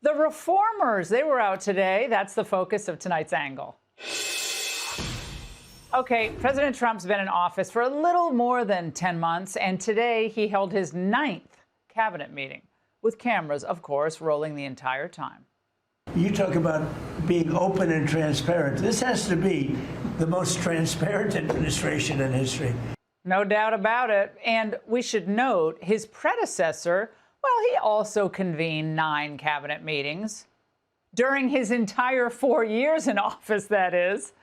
The reformers, they were out today. That's the focus of tonight's angle. Okay, President Trump's been in office for a little more than 10 months, and today he held his 9th cabinet meeting, with cameras, of course, rolling the entire time. You talk about being open and transparent. This has to be the most transparent administration in history. No doubt about it. And we should note his predecessor, well, he also convened 9 cabinet meetings. During his entire 4 years in office, that is.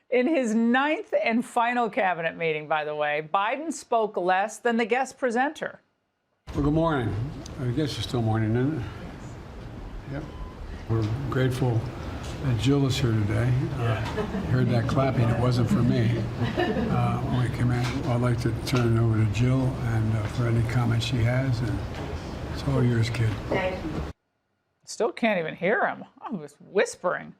In his 9th and final cabinet meeting, by the way, Biden spoke less than the guest presenter. Well, good morning. I guess it's still morning, isn't it? Yep. We're grateful that Jill is here today. Heard that clapping. It wasn't for me. When we came in, I'd like to turn it over to Jill and for any comments she has. And it's all yours, kid. Thank you. Still can't even hear him. I was whispering.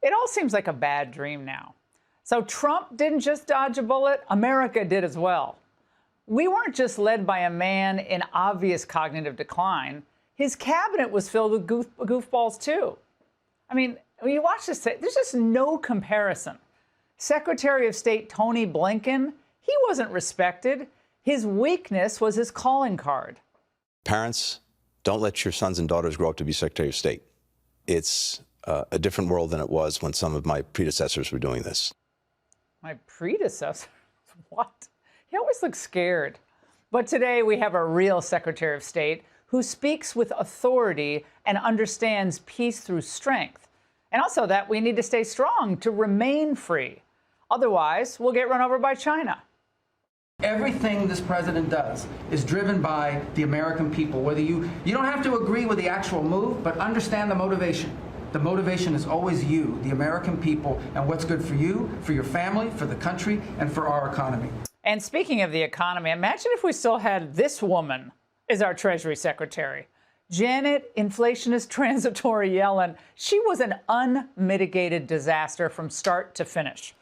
It all seems like a bad dream now. So Trump didn't just dodge a bullet. America did as well. We weren't just led by a man in obvious cognitive decline. His cabinet was filled with goofballs, too. I mean, when you watch this, there's just no comparison. Secretary of State Tony Blinken, he wasn't respected. His weakness was his calling card. Parents, don't let your sons and daughters grow up to be Secretary of State. It's a different world than it was when some of my predecessors were doing this. My predecessor? What? He always looks scared. But today we have a real Secretary of State who speaks with authority and understands peace through strength. And also that we need to stay strong to remain free. Otherwise, we'll get run over by China. Everything this president does is driven by the American people. Whether you don't have to agree with the actual move, but understand the motivation. The motivation is always you, the American people, and what's good for you, for your family, for the country, and for our economy. And speaking of the economy, imagine if we still had this woman as our Treasury Secretary. Janet Inflationist Transitory Yellen. She was an unmitigated disaster from start to finish.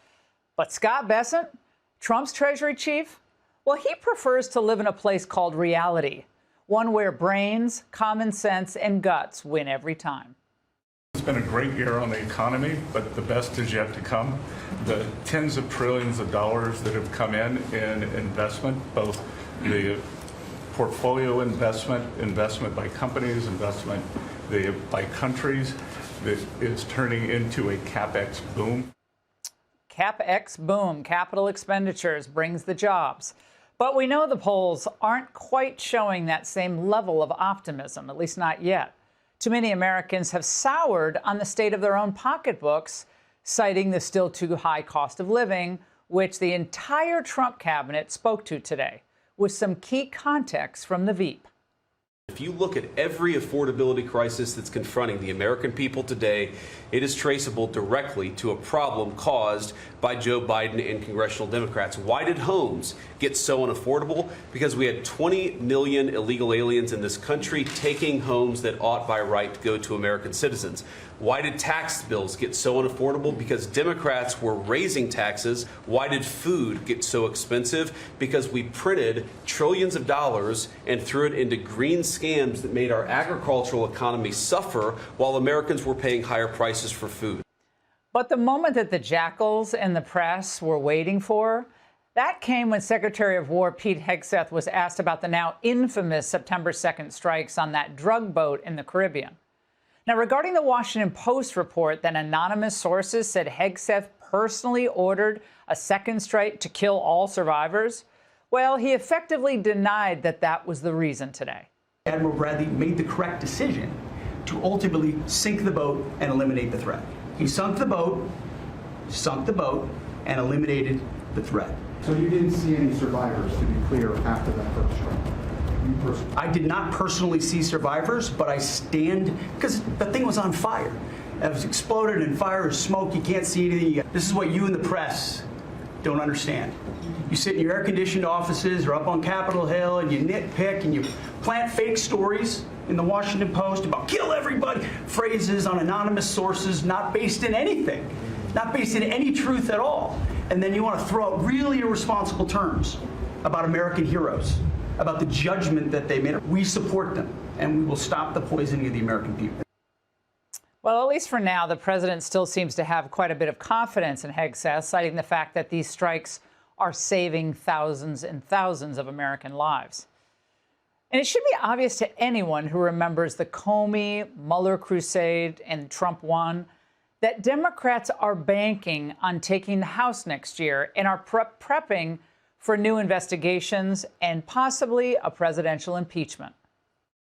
But Scott Bessent, Trump's Treasury Chief, well, he prefers to live in a place called reality, one where brains, common sense, and guts win every time. It's been a great year on the economy, but the best is yet to come. The tens of trillions of dollars that have come in investment, both the portfolio investment by companies, investment by countries, that is turning into a CapEx boom. CapEx boom, capital expenditures brings the jobs. But we know the polls aren't quite showing that same level of optimism, at least not yet. Too many Americans have soured on the state of their own pocketbooks, citing the still too high cost of living, which the entire Trump cabinet spoke to today, with some key context from the Veep. If you look at every affordability crisis that's confronting the American people today, it is traceable directly to a problem caused by Joe Biden and congressional Democrats. Why did homes get so unaffordable? Because we had 20 million illegal aliens in this country taking homes that ought by right to go to American citizens. Why did tax bills get so unaffordable? Because Democrats were raising taxes. Why did food get so expensive? Because we printed trillions of dollars and threw it into green scams that made our agricultural economy suffer while Americans were paying higher prices for food. But the moment that the jackals and the press were waiting for, that came when Secretary of War Pete Hegseth was asked about the now infamous September 2nd strikes on that drug boat in the Caribbean. Now, regarding the Washington Post report that anonymous sources said Hegseth personally ordered a second strike to kill all survivors, well, he effectively denied that that was the reason today. Admiral Bradley made the correct decision to ultimately sink the boat and eliminate the threat. He sunk the boat, and eliminated the threat. So you didn't see any survivors, to be clear, after that first strike? I did not personally see survivors, but I stand, because the thing was on fire. It was exploded and fire and smoke. You can't see anything. This is what you in the press don't understand. You sit in your air-conditioned offices or up on Capitol Hill and you nitpick and you plant fake stories in the Washington Post about kill everybody, phrases on anonymous sources not based in anything, not based in any truth at all. And then you want to throw out really irresponsible terms about American heroes, about the judgment that they made. We support them, and we will stop the poisoning of the American people. Well, at least for now, the president still seems to have quite a bit of confidence in Hegseth, citing the fact that these strikes are saving thousands and thousands of American lives. And it should be obvious to anyone who remembers the Comey, Mueller crusade, and Trump won, that Democrats are banking on taking the House next year and are prepping for new investigations and possibly a presidential impeachment.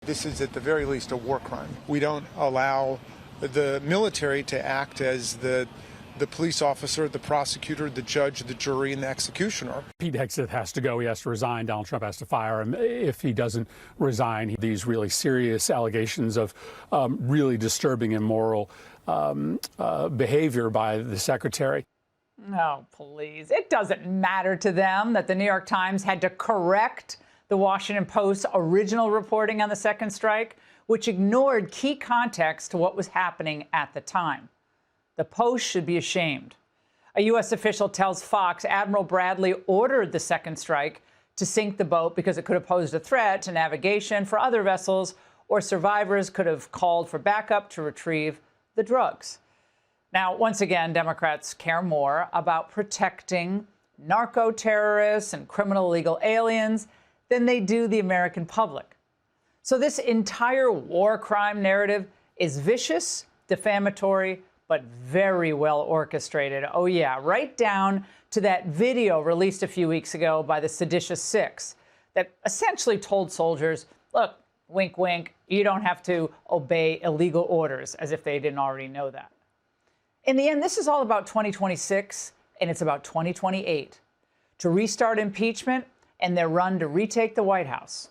This is at the very least a war crime. We don't allow the military to act as the police officer, the prosecutor, the judge, the jury, and the executioner. Pete Hegseth has to go. He has to resign. Donald Trump has to fire him. If he doesn't resign, these really serious allegations of really disturbing immoral behavior by the secretary. Oh, please. It doesn't matter to them that the New York Times had to correct the Washington Post's original reporting on the second strike, which ignored key context to what was happening at the time. The Post should be ashamed. A U.S. official tells Fox Admiral Bradley ordered the second strike to sink the boat because it could have posed a threat to navigation for other vessels, or survivors could have called for backup to retrieve the drugs. Now, once again, Democrats care more about protecting narco-terrorists and criminal illegal aliens than they do the American public. So this entire war crime narrative is vicious, defamatory, but very well orchestrated. Oh, yeah, right down to that video released a few weeks ago by the Seditious Six that essentially told soldiers, look, wink, wink, you don't have to obey illegal orders, as if they didn't already know that. In the end, this is all about 2026, and it's about 2028, to restart impeachment and their run to retake the White House.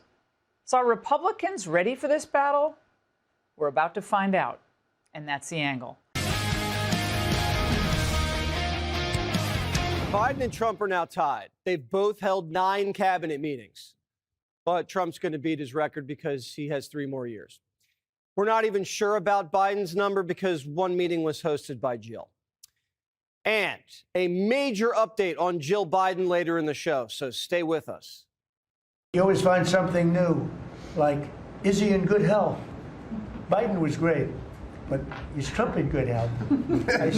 So are Republicans ready for this battle? We're about to find out, and that's the angle. Biden and Trump are now tied. They've both held 9 cabinet meetings. But Trump's going to beat his record because he has 3 more years. We're not even sure about Biden's number because one meeting was hosted by Jill. And a major update on Jill Biden later in the show, so stay with us. You always find something new, like, is he in good health? Biden was great, but is Trump in good health? I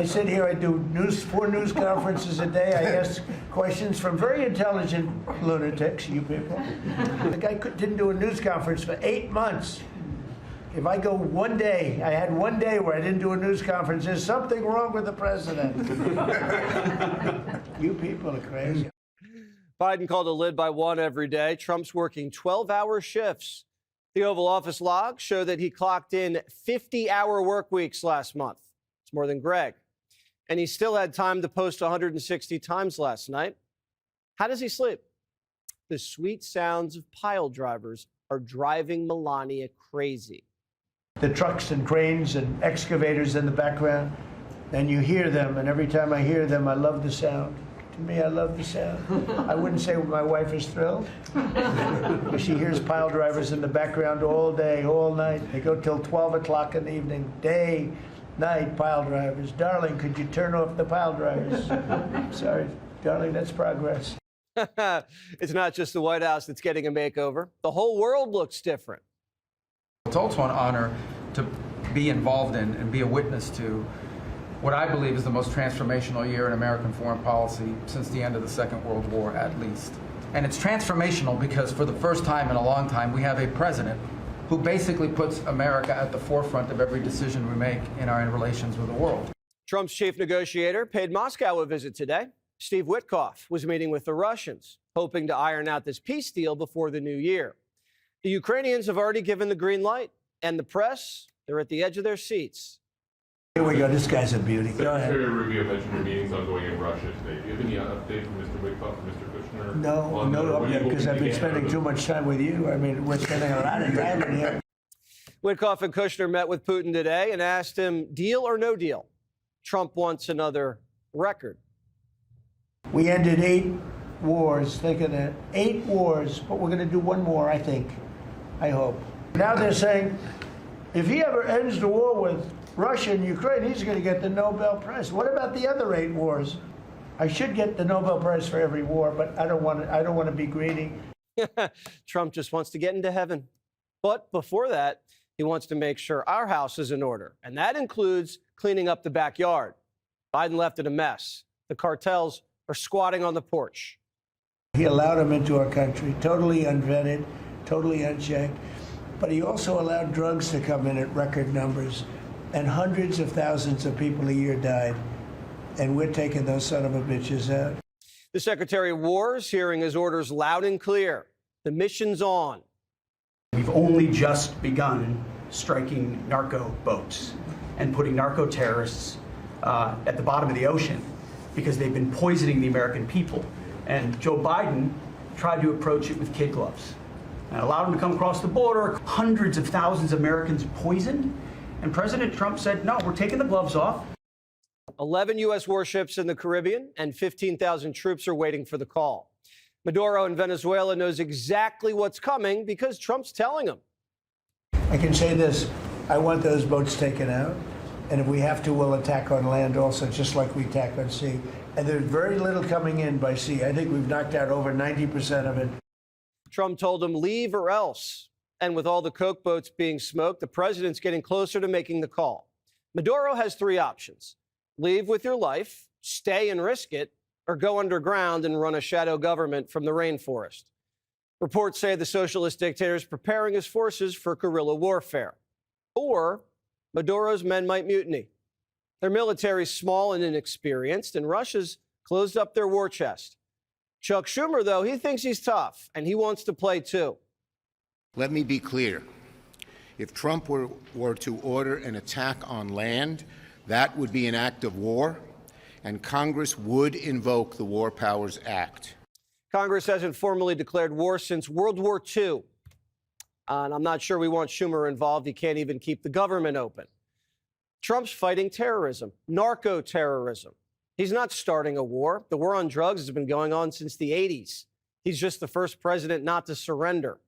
sit here, I do 4 news conferences a day. I ask questions from very intelligent lunatics, you people. The guy didn't do a news conference for 8 months. If I go one day, I had one day where I didn't do a news conference, there's something wrong with the president. You people are crazy. Biden called a lid by 1 every day. Trump's working 12-hour shifts. The Oval Office logs show that he clocked in 50-hour work weeks last month. It's more than Greg. And he still had time to post 160 times last night. How does he sleep? The sweet sounds of pile drivers are driving Melania crazy. The trucks and cranes and excavators in the background, and you hear them, and every time I hear them, I love the sound. To me, I love the sound. I wouldn't say my wife is thrilled. She hears pile drivers in the background all day, all night. They go till 12 o'clock in the evening, day, night, pile drivers. Darling, could you turn off the pile drivers? Sorry, darling, that's progress. It's not just the White House that's getting a makeover. The whole world looks different. It's also an honor to be involved in and be a witness to what I believe is the most transformational year in American foreign policy since the end of the Second World War, at least. And it's transformational because for the first time in a long time, we have a president who basically puts America at the forefront of every decision we make in our relations with the world. Trump's chief negotiator paid Moscow a visit today. Steve Witkoff was meeting with the Russians, hoping to iron out this peace deal before the new year. The Ukrainians have already given the green light, and the press, they're at the edge of their seats. Here we go. This guy's a beauty. Go ahead. Secretary Rubio mentioned your meetings ongoing in Russia today. Do you have any update from Mr. Witkoff and Mr. Kushner? No update, because I've been spending too much time with you. I mean, we're spending a lot of time in here. Witkoff and Kushner met with Putin today and asked him, deal or no deal? Trump wants another record. We ended 8 wars. Think of that. 8 wars, but we're going to do 1 more, I think. I hope. Now they're saying, if he ever ends the war with Russia and Ukraine, he's going to get the Nobel Prize. What about the other 8 wars? I should get the Nobel Prize for every war, but I don't want to be greedy. Trump just wants to get into heaven. But before that, He wants to make sure our house is in order, and that includes cleaning up the backyard. Biden left it a mess. The cartels are squatting on the porch. He allowed them into our country, totally unvetted, totally unchecked. But he also allowed drugs to come in at record numbers, and hundreds of thousands of people a year died. And we're taking those son of a bitches out. The Secretary of War is hearing his orders loud and clear. The mission's on. We've only just begun striking narco boats and putting narco terrorists at the bottom of the ocean because they've been poisoning the American people. And Joe Biden tried to approach it with kid gloves and allowed them to come across the border. Hundreds of thousands of Americans poisoned. And President Trump said, no, we're taking the gloves off. 11 U.S. warships in the Caribbean and 15,000 troops are waiting for the call. Maduro in Venezuela knows exactly what's coming because Trump's telling him. I can say this, I want those boats taken out. And if we have to, we'll attack on land also, just like we attack on sea. And there's very little coming in by sea. I think we've knocked out over 90% of it. Trump told him, leave or else. And with all the coke boats being smoked, the president's getting closer to making the call. Maduro has three options. Leave with your life, stay and risk it, or go underground and run a shadow government from the rainforest. Reports say the socialist dictator is preparing his forces for guerrilla warfare. Or Maduro's men might mutiny. Their military's small and inexperienced, and Russia's closed up their war chest. Chuck Schumer, though, he thinks he's tough, and he wants to play too. Let me be clear. If Trump were to order an attack on land, that would be an act of war, and Congress would invoke the War Powers Act. Congress hasn't formally declared war since World War II. And I'm not sure we want Schumer involved. He can't even keep the government open. Trump's fighting terrorism, narco-terrorism. He's not starting a war. The war on drugs has been going on since the 80s. He's just the first president not to surrender.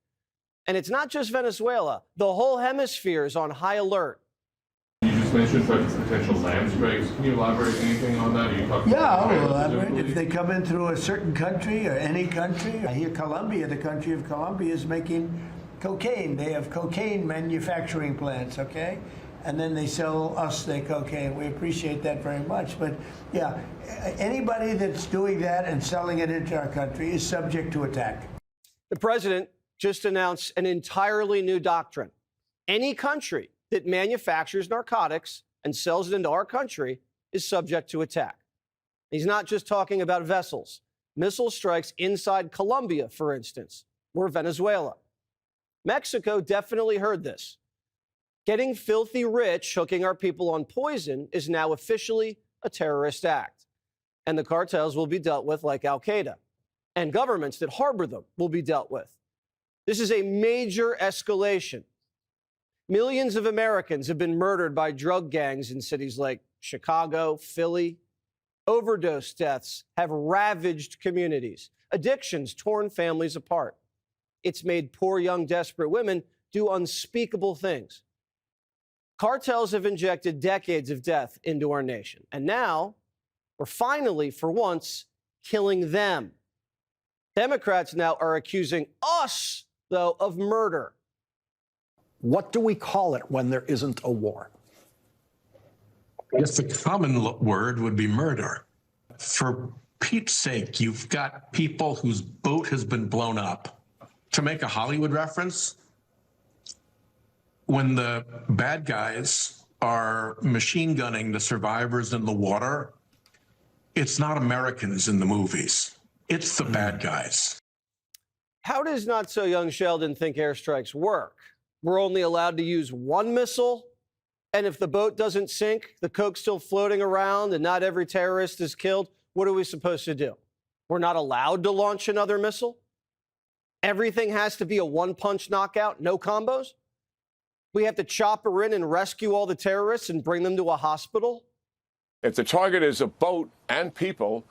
And it's not just Venezuela. The whole hemisphere is on high alert. You just mentioned potential land strikes. Can you elaborate anything on that? Are you talking Yeah, about I'll elaborate. specifically? If they come in through a certain country or any country, I hear Colombia, the country of Colombia, is making cocaine. They have cocaine manufacturing plants, okay? And then they sell us their cocaine. We appreciate that very much. But yeah, anybody that's doing that and selling it into our country is subject to attack. The president just announced an entirely new doctrine. Any country that manufactures narcotics and sells it into our country is subject to attack. He's not just talking about vessels. Missile strikes inside Colombia, for instance, or Venezuela. Mexico definitely heard this. Getting filthy rich, hooking our people on poison, is now officially a terrorist act. And the cartels will be dealt with like Al-Qaeda. And governments that harbor them will be dealt with. This is a major escalation. Millions of Americans have been murdered by drug gangs in cities like Chicago, Philly. Overdose deaths have ravaged communities. Addictions torn families apart. It's made poor, young, desperate women do unspeakable things. Cartels have injected decades of death into our nation. And now we're finally, for once, killing them. Democrats now are accusing us, though, of murder. What do we call it when there isn't a war? I guess the common word would be murder. For Pete's sake, you've got people whose boat has been blown up. To make a Hollywood reference, when the bad guys are machine gunning the survivors in the water, it's not Americans in the movies. It's the bad guys. How does not so young Sheldon think airstrikes work? We're only allowed to use one missile, and if the boat doesn't sink, the coke's still floating around and not every terrorist is killed, what are we supposed to do? We're not allowed to launch another missile? Everything has to be a one-punch knockout, no combos? We have to chopper in and rescue all the terrorists and bring them to a hospital? If the target is a boat and people,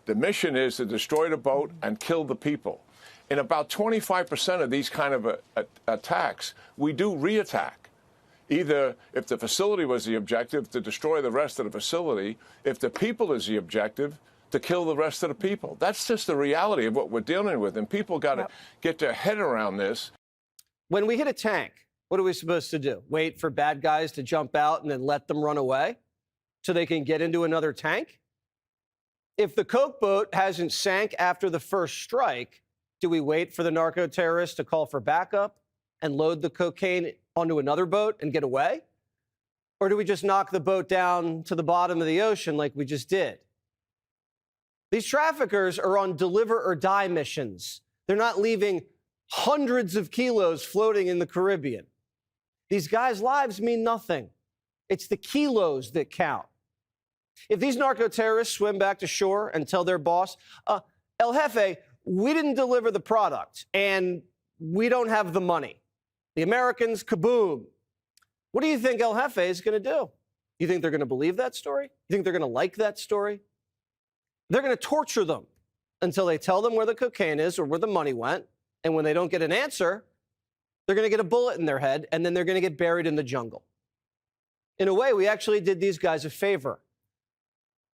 the mission is to destroy the boat and kill the people. In about 25% of these kind of attacks, we do re-attack. Either if the facility was the objective, to destroy the rest of the facility. If the people is the objective, to kill the rest of the people. That's just the reality of what we're dealing with. And people got to get their head around this. When we hit a tank, What are we supposed to do? Wait for bad guys to jump out and then let them run away so they can get into another tank? If the Coke boat hasn't sank after the first strike, do we wait for the narco-terrorists to call for backup and load the cocaine onto another boat and get away? Or do we just knock the boat down to the bottom of the ocean like we just did? These traffickers are on deliver or die missions. They're not leaving hundreds of kilos floating in the Caribbean. These guys' lives mean nothing. It's the kilos that count. If these narco-terrorists swim back to shore and tell their boss, El Jefe, we didn't deliver the product and we don't have the money. The Americans, kaboom. What do you think El Jefe is going to do? You think they're going to believe that story? You think they're going to like that story? They're going to torture them until they tell them where the cocaine is or where the money went. And when they don't get an answer, they're going to get a bullet in their head, and then they're going to get buried in the jungle. In a way, we actually did these guys a favor.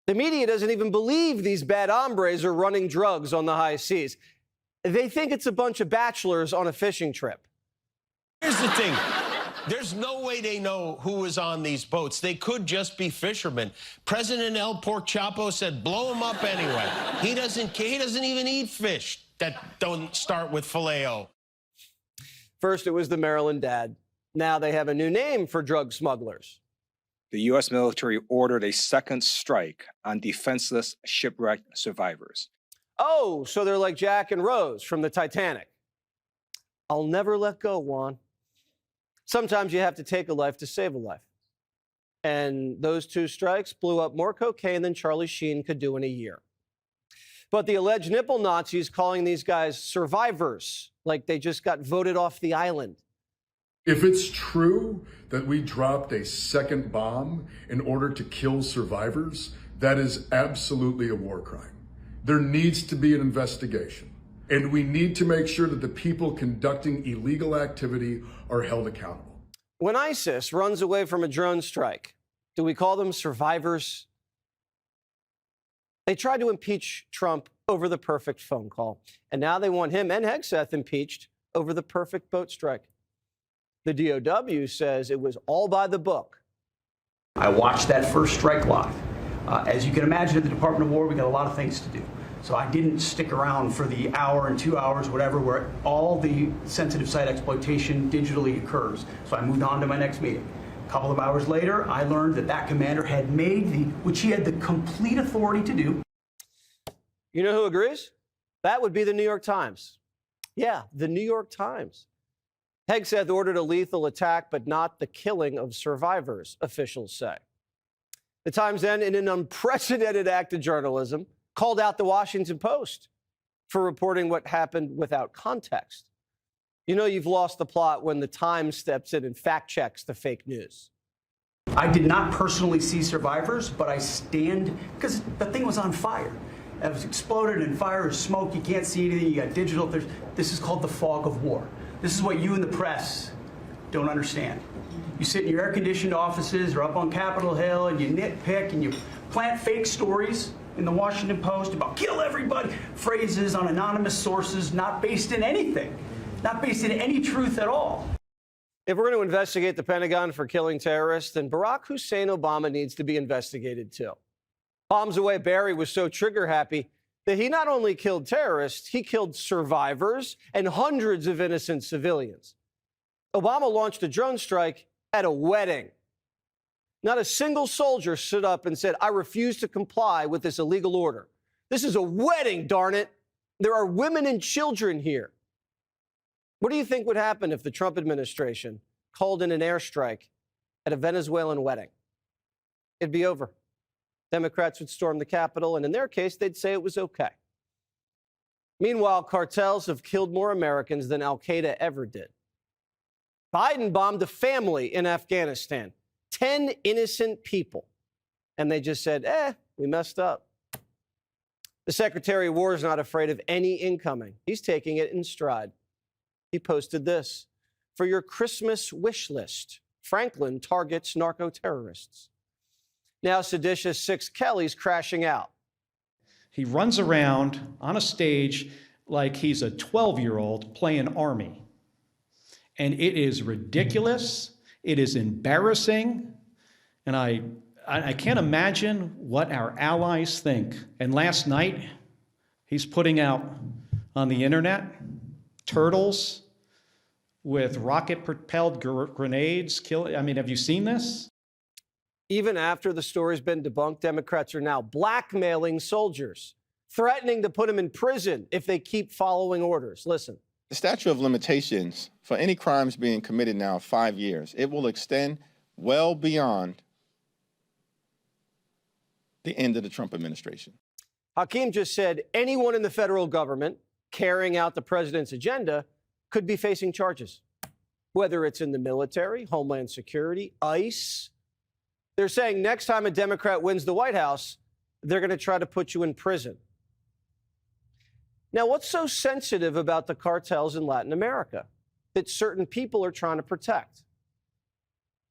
The media doesn't even believe these bad hombres are running drugs on the high seas. They think it's a bunch of bachelors on a fishing trip. Here's the thing. There's no way they know who is on these boats. They could just be fishermen. President El Pork Chapo said, blow them up anyway. He doesn't care. He doesn't even eat fish that don't start with filet-o. First, it was the Maryland dad. Now they have a new name for drug smugglers. The U.S. military ordered a second strike on defenseless shipwreck survivors. Oh, so they're like Jack and Rose from the Titanic. I'll never let go, Juan. Sometimes you have to take a life to save a life. And those two strikes blew up more cocaine than Charlie Sheen could do in a year. But the alleged nipple Nazis calling these guys survivors, like they just got voted off the island. If it's true that we dropped a second bomb in order to kill survivors, that is absolutely a war crime. There needs to be an investigation. And we need to make sure that the people conducting illegal activity are held accountable. When ISIS runs away from a drone strike, do we call them survivors? They tried to impeach Trump over the perfect phone call, and now they want him and Hegseth impeached over the perfect boat strike. The DOW says it was all by the book. I watched that first strike live. As you can imagine, at the Department of War, we got a lot of things to do. So I didn't stick around for the hour and 2 hours, whatever, where all the sensitive site exploitation digitally occurs. So I moved on to my next meeting. A couple of hours later, I learned that that commander had made which he had the complete authority to do. You know who agrees? That would be the New York Times. Yeah, the New York Times. Hegseth ordered a lethal attack, but not the killing of survivors, officials say. The Times then, in an unprecedented act of journalism, called out the Washington Post for reporting what happened without context. You know you've lost the plot when the Times steps in and fact-checks the fake news. I did not personally see survivors, but I stand, because the thing was on fire. It was exploded and fire and smoke. You can't see anything. You got digital. This is called the fog of war. This is what you in the press don't understand. You sit in your air-conditioned offices or up on Capitol Hill and you nitpick and you plant fake stories in the Washington Post about kill everybody, phrases on anonymous sources not based in anything, not based in any truth at all. If we're going to investigate the Pentagon for killing terrorists, then Barack Hussein Obama needs to be investigated too. Bombs Away Barry was so trigger-happy that he not only killed terrorists, he killed survivors and hundreds of innocent civilians. Obama launched a drone strike at a wedding. Not a single soldier stood up and said, I refuse to comply with this illegal order. This is a wedding, darn it. There are women and children here. What do you think would happen if the Trump administration called in an airstrike at a Venezuelan wedding? It'd be over. Democrats would storm the Capitol, and in their case, they'd say it was okay. Meanwhile, cartels have killed more Americans than al-Qaeda ever did. Biden bombed a family in Afghanistan, 10 innocent people, and they just said, we messed up. The Secretary of War is not afraid of any incoming. He's taking it in stride. He posted this: for your Christmas wish list, Franklin targets narco-terrorists. Now seditious Six Kelly's crashing out. He runs around on a stage like he's a 12-year-old playing Army. And it is ridiculous. It is embarrassing. And I can't imagine what our allies think. And last night, he's putting out on the internet turtles with rocket-propelled grenades. I mean, have you seen this? Even after the story's been debunked, Democrats are now blackmailing soldiers, threatening to put them in prison if they keep following orders. Listen. The statute of limitations for any crimes being committed now 5 years. It will extend well beyond the end of the Trump administration. Hakeem just said anyone in the federal government carrying out the president's agenda could be facing charges, whether it's in the military, Homeland Security, ICE. They're saying next time a Democrat wins the White House, they're going to try to put you in prison. Now, what's so sensitive about the cartels in Latin America that certain people are trying to protect?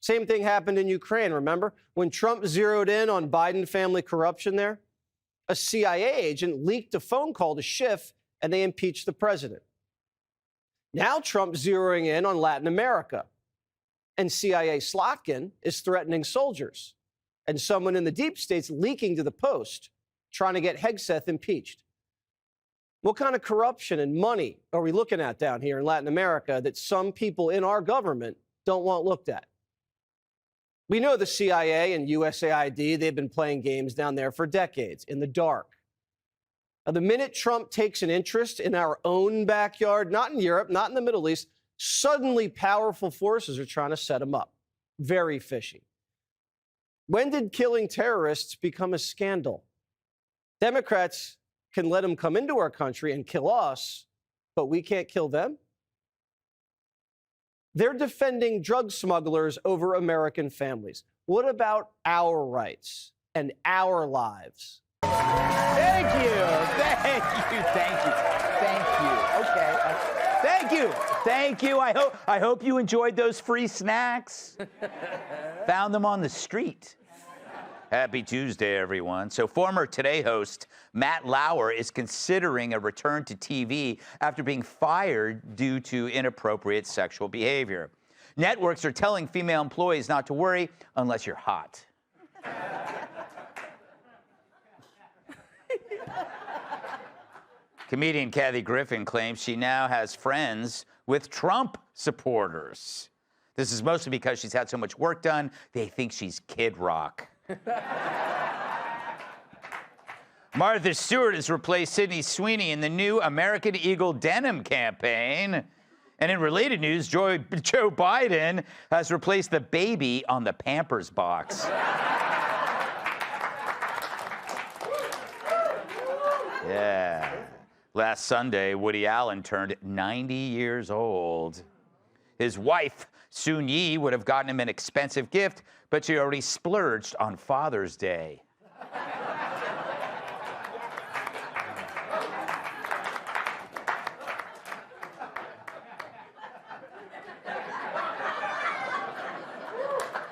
Same thing happened in Ukraine, remember? When Trump zeroed in on Biden family corruption there, a CIA agent leaked a phone call to Schiff and they impeached the president. Now Trump's zeroing in on Latin America and CIA Slotkin is threatening soldiers and someone in the deep state's leaking to the Post trying to get Hegseth impeached. What kind of corruption and money are we looking at down here in Latin America that some people in our government don't want looked at? We know the CIA and USAID, they've been playing games down there for decades in the dark. Now, the minute Trump takes an interest in our own backyard, not in Europe, not in the Middle East, suddenly powerful forces are trying to set him up. Very fishy. When did killing terrorists become a scandal? Democrats can let them come into our country and kill us, but we can't kill them? They're defending drug smugglers over American families. What about our rights and our lives? Thank you. Thank you. Thank you. Thank you. Okay. Thank you. Thank you. I hope you enjoyed those free snacks. Found them on the street. Happy Tuesday, everyone. So former Today host Matt Lauer is considering a return to TV after being fired due to inappropriate sexual behavior. Networks are telling female employees not to worry unless you're hot. Comedian Kathy Griffin claims she now has friends with Trump supporters. This is mostly because she's had so much work done, they think she's Kid Rock. Martha Stewart has replaced Sydney Sweeney in the new American Eagle denim campaign. And in related news, Joe Biden has replaced the baby on the Pampers box. Yeah. Last Sunday, Woody Allen turned 90 years old. His wife, Soon Yi, would have gotten him an expensive gift, but she already splurged on Father's Day.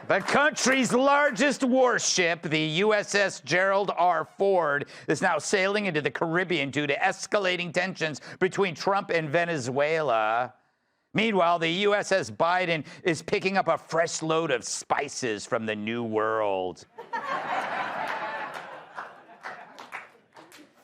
The country's largest warship, the USS Gerald R. Ford, is now sailing into the Caribbean due to escalating tensions between Trump and Venezuela. Meanwhile, the USS Biden is picking up a fresh load of spices from the New World.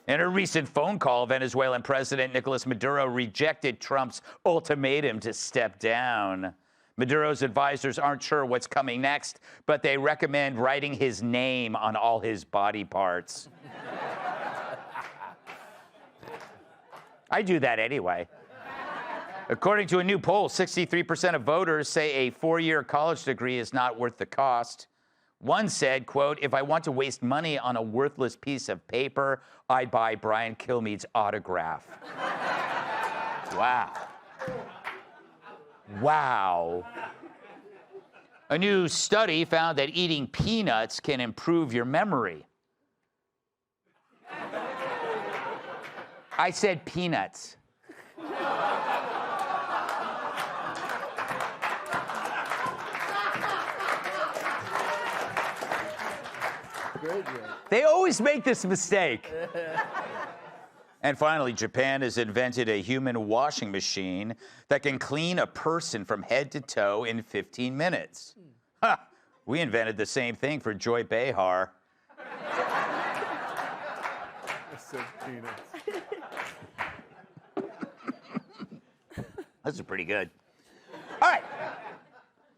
In a recent phone call, Venezuelan President Nicolas Maduro rejected Trump's ultimatum to step down. Maduro's advisors aren't sure what's coming next, but they recommend writing his name on all his body parts. I do that anyway. According to a new poll, 63% of voters say a four-year college degree is not worth the cost. One said, quote, "If I want to waste money on a worthless piece of paper, I'd buy Brian Kilmeade's autograph." Wow. Wow. A new study found that eating peanuts can improve your memory. I said peanuts. They always make this mistake. And finally, Japan has invented a human washing machine that can clean a person from head to toe in 15 minutes. Ha! We invented the same thing for Joy Behar. This is pretty good. All right.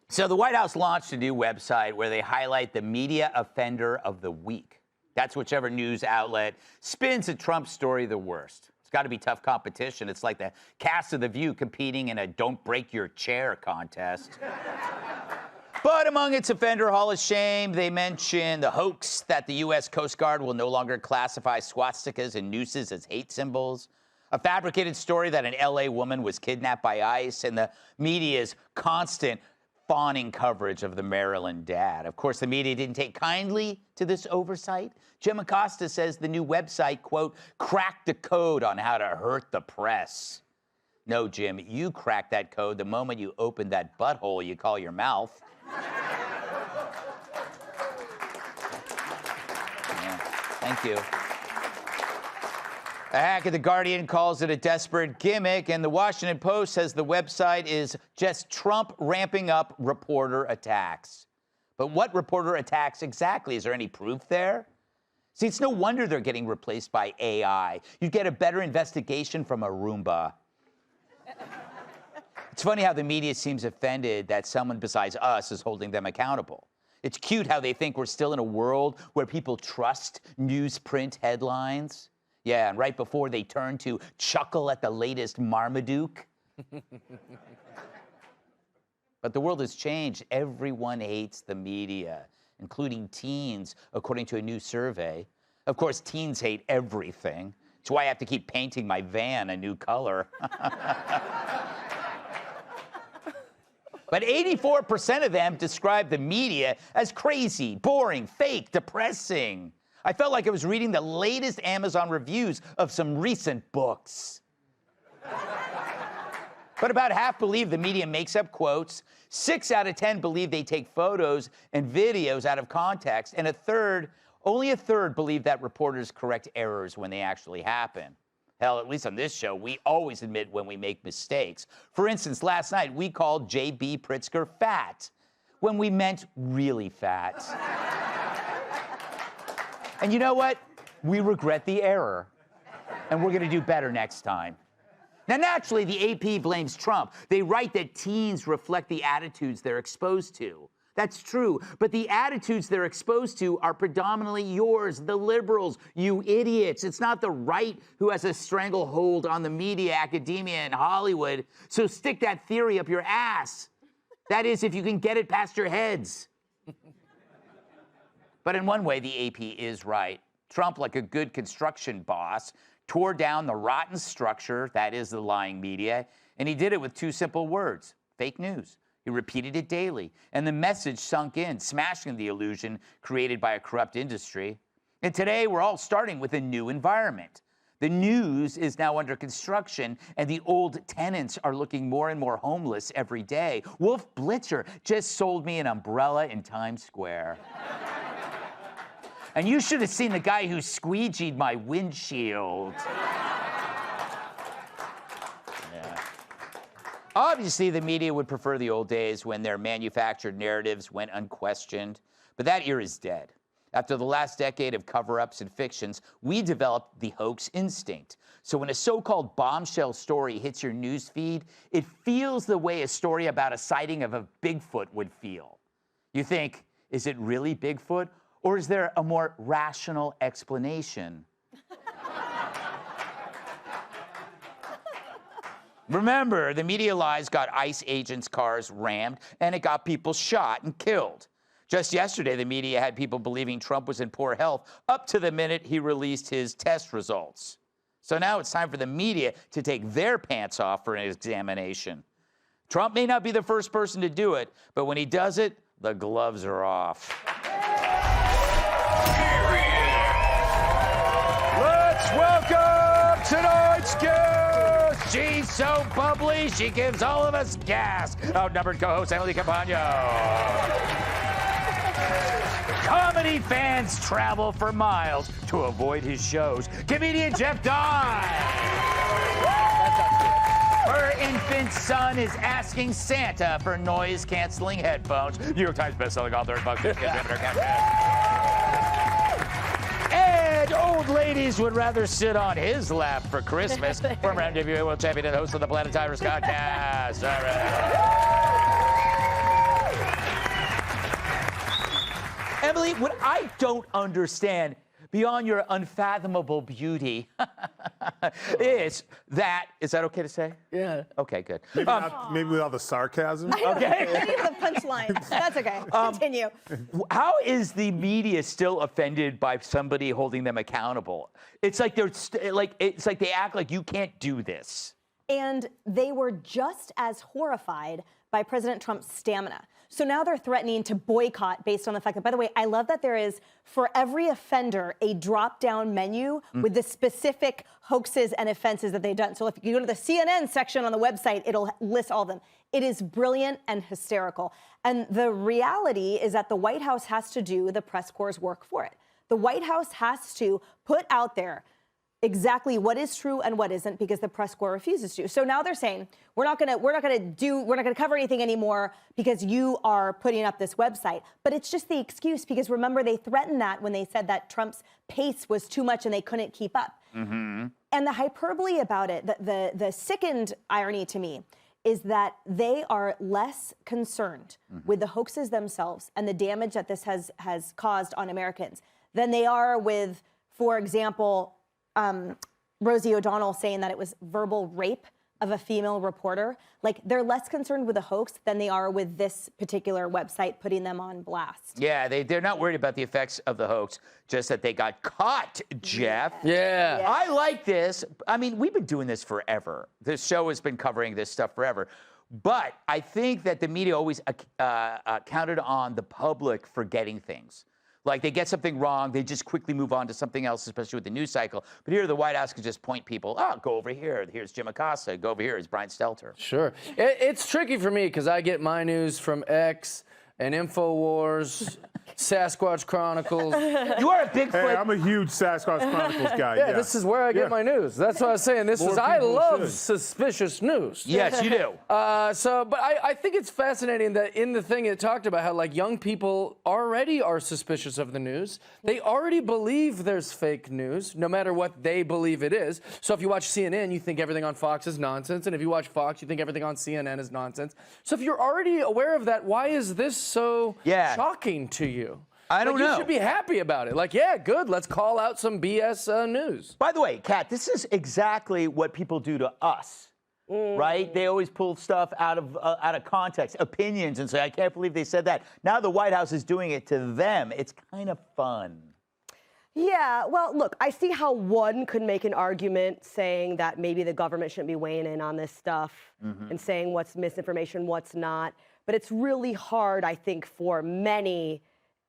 So the White House launched a new website where they highlight the media offender of the week. That's whichever news outlet spins a Trump story the worst. It's got to be tough competition. It's like the cast of The View competing in a don't break your chair contest. But among its offender hall of shame, they mention the hoax that the U.S. Coast Guard will no longer classify swastikas and nooses as hate symbols, a fabricated story that an L.A. woman was kidnapped by ICE, and the media's constant fawning coverage of the Maryland dad. Of course, the media didn't take kindly to this oversight. Jim Acosta says the new website, quote, cracked the code on how to hurt the press. No, Jim, you cracked that code the moment you opened that butthole you call your mouth. Yeah, thank you. A hack at The Guardian calls it a desperate gimmick, and The Washington Post says the website is just Trump ramping up reporter attacks. But what reporter attacks exactly? Is there any proof there? See, it's no wonder they're getting replaced by AI. You'd get a better investigation from a Roomba. It's funny how the media seems offended that someone besides us is holding them accountable. It's cute how they think we're still in a world where people trust newsprint headlines. Yeah, and right before they turn to chuckle at the latest Marmaduke. But the world has changed. Everyone hates the media, including teens, according to a new survey. Of course, teens hate everything. That's why I have to keep painting my van a new color. But 84% of them describe the media as crazy, boring, fake, depressing. I felt like I was reading the latest Amazon reviews of some recent books. But about half believe the media makes up quotes. 6 out of 10 believe they take photos and videos out of context. And only a third believe that reporters correct errors when they actually happen. Hell, at least on this show, we always admit when we make mistakes. For instance, last night, we called J.B. Pritzker fat when we meant really fat. And you know what? We regret the error, and we're going to do better next time. Now, naturally, the AP blames Trump. They write that teens reflect the attitudes they're exposed to. That's true, but the attitudes they're exposed to are predominantly yours, the liberals, you idiots. It's not the right who has a stranglehold on the media, academia, and Hollywood, so stick that theory up your ass. That is, if you can get it past your heads. But in one way, the AP is right. Trump, like a good construction boss, tore down the rotten structure, that is the lying media, and he did it with 2 simple words, fake news. He repeated it daily, and the message sunk in, smashing the illusion created by a corrupt industry. And today, we're all starting with a new environment. The news is now under construction, and the old tenants are looking more and more homeless every day. Wolf Blitzer just sold me an umbrella in Times Square. And you should have seen the guy who squeegeed my windshield. Obviously, the media would prefer the old days when their manufactured narratives went unquestioned, but that era is dead. After the last decade of cover-ups and fictions, we developed the hoax instinct. So when a so-called bombshell story hits your news feed, it feels the way a story about a sighting of a Bigfoot would feel. You think, is it really Bigfoot, or is there a more rational explanation? Remember, the media lies got ICE agents' cars rammed, and it got people shot and killed. Just yesterday, the media had people believing Trump was in poor health up to the minute he released his test results. So now it's time for the media to take their pants off for an examination. Trump may not be the first person to do it, but when he does it, the gloves are off. Let's welcome tonight's guest. She's so bubbly, she gives all of us gas. Outnumbered co-host Emily Campagno. Comedy Comedy fans travel for miles to avoid his shows. Comedian Jeff Dye. Her infant son is asking Santa for noise-canceling headphones. New York Times bestselling author and Bucks. And old ladies would rather sit on his lap for Christmas. Former NWA World Champion and host of the Planet Tyrus podcast. All right. Emily, what I don't understand, beyond your unfathomable beauty, is that okay to say? Yeah. Okay, good. Maybe without the sarcasm. Okay. Maybe the punchline. That's okay. Continue. How is the media still offended by somebody holding them accountable? It's like it's like they act like you can't do this. And they were just as horrified by President Trump's stamina. So now they're threatening to boycott based on the fact that, by the way, I love that there is, for every offender, a drop-down menu with the specific hoaxes and offenses that they've done. So if you go to the CNN section on the website, it'll list all of them. It is brilliant and hysterical. And the reality is that the White House has to do the press corps' work for it. The White House has to put out there exactly what is true and what isn't, because the press corps refuses to. So now they're saying we're not going to cover anything anymore because you are putting up this website. But it's just the excuse, because remember, they threatened that when they said that Trump's pace was too much and they couldn't keep up. Mm-hmm. And the hyperbole about it, the sickened irony to me, is that they are less concerned with the hoaxes themselves and the damage that this has caused on Americans than they are with, for example, Rosie O'Donnell saying that it was verbal rape of a female reporter. Like, they're less concerned with the hoax than they are with this particular website putting them on blast. Yeah, they're not worried about the effects of the hoax, just that they got caught, Jeff. Yeah. I like this. I mean, we've been doing this forever. This show has been covering this stuff forever. But I think that the media always counted on the public forgetting things. Like, they get something wrong, they just quickly move on to something else, especially with the news cycle. But here, the White House could just point people, go over here. Here's Jim Acosta. Go over here. Here's Brian Stelter. Sure. It's tricky for me because I get my news from X and InfoWars, Sasquatch Chronicles. You are a Bigfoot. Hey, I'm a huge Sasquatch Chronicles guy. Yeah, this is where I get my news. That's what I was saying. I love suspicious news. Yes, you do. But I think it's fascinating that in the thing it talked about how, like, young people already are suspicious of the news. They already believe there's fake news, no matter what they believe it is. So if you watch CNN, you think everything on Fox is nonsense. And if you watch Fox, you think everything on CNN is nonsense. So if you're already aware of that, why is this so shocking to you? I don't know. You should be happy about it. Like, yeah, good. Let's call out some BS news. By the way, Kat, this is exactly what people do to us, right? They always pull stuff out of context, opinions, and say, I can't believe they said that. Now the White House is doing it to them. It's kind of fun. Yeah, well, look, I see how one could make an argument saying that maybe the government shouldn't be weighing in on this stuff and saying what's misinformation, what's not. But it's really hard, I think, for many,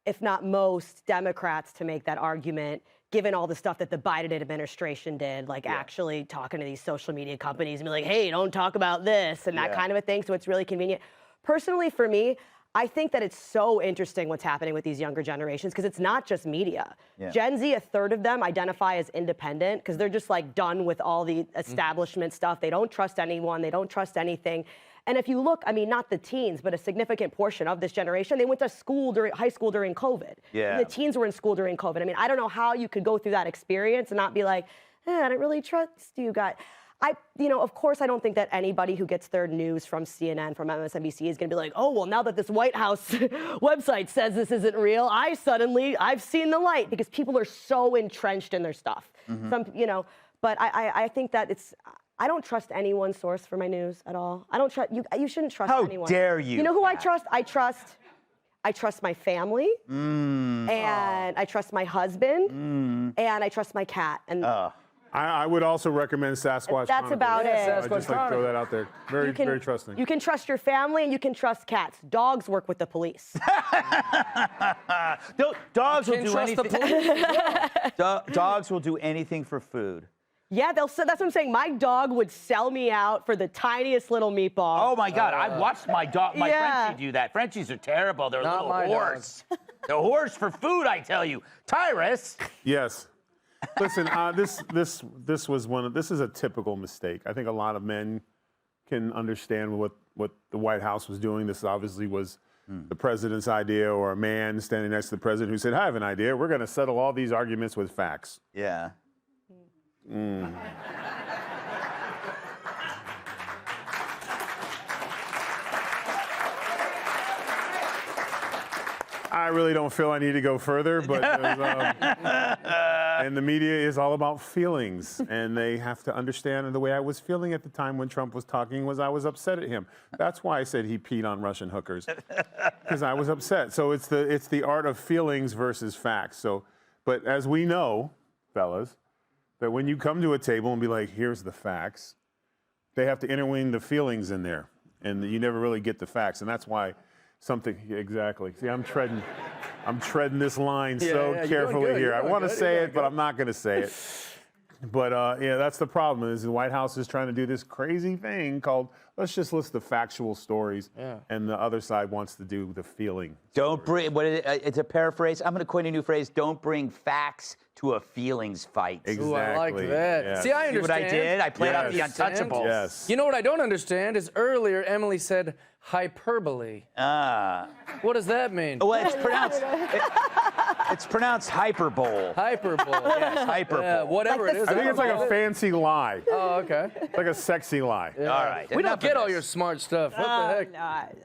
if not most, Democrats to make that argument, given all the stuff that the Biden administration did, like actually talking to these social media companies and be like, hey, don't talk about this and that kind of a thing. So it's really convenient. Personally, for me, I think that it's so interesting what's happening with these younger generations, because it's not just media. Gen Z, a third of them identify as independent because they're just like done with all the establishment stuff. They don't trust anyone. They don't trust anything. And if you look, I mean, not the teens, but a significant portion of this generation, they went to school high school during COVID. Yeah. The teens were in school during COVID. I mean, I don't know how you could go through that experience and not be like, I don't really trust you guys. Of course, I don't think that anybody who gets their news from CNN, from MSNBC is going to be like, oh, well, now that this White House website says this isn't real, I've seen the light, because people are so entrenched in their stuff. But I think that I don't trust anyone's source for my news at all. I don't trust you. You shouldn't trust anyone. How dare you? You know who I trust? I trust my family, and I trust my husband, and I trust my cat. And I would also recommend Sasquatch. That's about it. Just like throw that out there. Very trusting. You can trust your family, and you can trust cats. Dogs work with the police. Dogs will do anything. Dogs will do anything for food. Yeah, that's what I'm saying. My dog would sell me out for the tiniest little meatball. Oh my God, I watched my Frenchie do that. Frenchies are terrible. They're a little horse. The horse for food, I tell you. Tyrus. Yes. Listen, this is a typical mistake. I think a lot of men can understand what the White House was doing. This obviously was the president's idea, or a man standing next to the president who said, I have an idea. We're going to settle all these arguments with facts. Yeah. I really don't feel I need to go further, but and the media is all about feelings, and they have to understand. And the way I was feeling at the time when Trump was talking was I was upset at him. That's why I said he peed on Russian hookers, because I was upset. So it's the art of feelings versus facts. So, but as we know, fellas, that when you come to a table and be like, here's the facts, they have to interweave the feelings in there, and you never really get the facts, and that's why. Exactly. See, I'm treading this line so carefully here. I want to say it, but I'm not going to say it. But yeah, that's the problem. Is the White House is trying to do this crazy thing called let's just list the factual stories, and the other side wants to do the feeling. Don't bring. It's a paraphrase. I'm going to coin a new phrase. Don't bring facts to a feelings fight. Exactly. Ooh, I like that. Yes. See, I understand. See what I did? I played out the untouchables. Yes. You know what I don't understand is earlier Emily said hyperbole. What does that mean? Well, it's pronounced hyperbole. Hyperbole. Yes, hyperbole. Yeah, whatever it is. I think it's like a fancy lie. Oh, okay. Like a sexy lie. Yeah. All right. We don't get all your smart stuff. What the heck?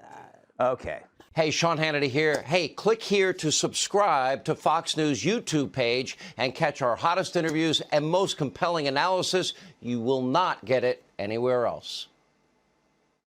Okay. Hey, Sean Hannity here. Hey, click here to subscribe to Fox News YouTube page and catch our hottest interviews and most compelling analysis. You will not get it anywhere else.